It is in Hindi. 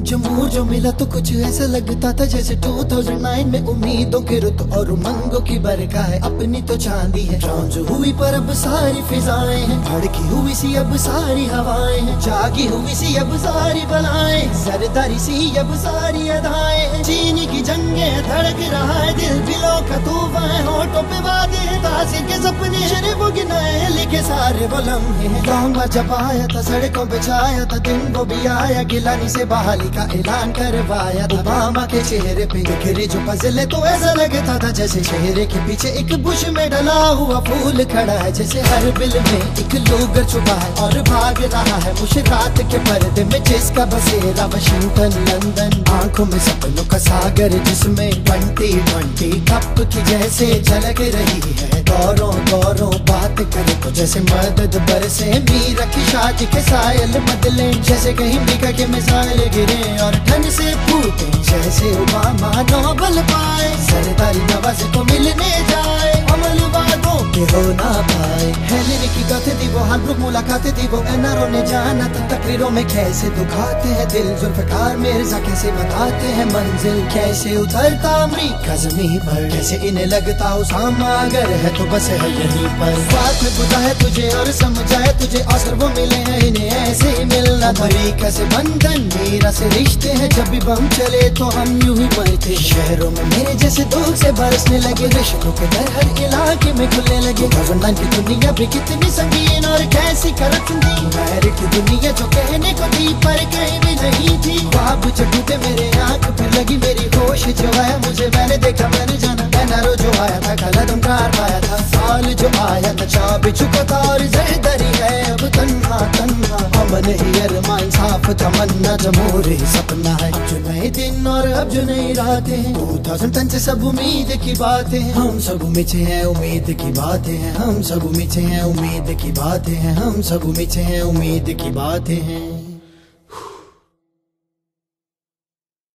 जम्मू जो मिला तो कुछ ऐसा लगता था जैसे 2009 में उम्मीदों की रुत और उमंगों की बरखा है। अपनी तो चांदी है रौंज हुई पर अब सारी फिजाएं हैं, भड़की हुई सी अब सारी हवाएं हैं, जागी हुई सी अब सारी बलाएं, सरदारी सी अब सारी अदाएं हैं। चीनी की जंगे धड़क रहा है दिल, दिलों का तूफान, होठों पे वादे तासीर के सपने, शरीफों के नए लिखे सारे वो लम्हे हैं। लौंगा जब आया था सड़कों पे छाया था दिन, वो भी आया गिलानी से बहाली का ऐलान करवाया था। ओबामा के चेहरे पे दिखरी जो पजले तो ऐसा लगता था जैसे चेहरे के पीछे एक बुश में डला हुआ फूल खड़ा है, जैसे हर बिल में एक लोगर छुपा है और भाग रहा है मुशरात के पर्दे में, जिसका बसेरा वाशिंगटन लंदन। आंखों में सपनों का सागर जिसमें 2020 कप की जैसे झलक रही है। दौरों दौरों बात करे तो जैसे मदद बरसे, मीरा की शादी के सायल बदले, जैसे कहीं बिका के मिसाइल गिरे और ठंड से फूटे, जैसे ओबामा नोबल पाए, सरदारी नवाज को मिलने जाए, अमल वादों के हो ना पाए। हेनरी की कथें थी वो, हालब्रुक मुलाकातें थी वो, एनआरओ ने जाना था तकरीरों में कैसे दुखाते हैं दिल, जुल्फकार मिर्जा कैसे बताते हैं मंजिल, कैसे उतरता अमरीका जमीन पर, कैसे इन्हें लगता उसामा अगर है तो बस है यहीं पर। बात में बुझा है तुझे और समझाए तुझे, और वो मिले हैं इन्हें ऐसे ही मिलना था। अमरीका से बंधन मीरा से रिश्ते हैं, जब भी बम चले तो हम यूं ही मरते। शहरों में मेरे जैसे दूर से बरसने लगे, रिश्तों के दर हर इलाके में खुलने लगे। ऑनलाइन की दुनिया भी कितनी संगीन और कैसी करप्शन थी, मैरिट की दुनिया जो कहने को थी पर कहीं भी नहीं थी। ख्वाब जो टूटे मेरे आंख फिर लगी मेरी होश जो आया मुझे, मैंने देखा मैंने जाना। एनआरओ जो आया था कलम कार पाया था, साल जो आया था चाबी चुका था और जहदरी है अब तन्हा तन्हा। अमन ही अरमान साफ तमन्ना जमूरी सपना है, अब जो नए दिन और अब जो नई रातें हैं, 2010 से सब उम्मीद की बातें हैं। हम सब मिचे हैं उम्मीद की बातें हैं, हम सब मिचे हैं उम्मीद की बातें हैं, हम सब मिचे हैं उम्मीद की बातें हैं।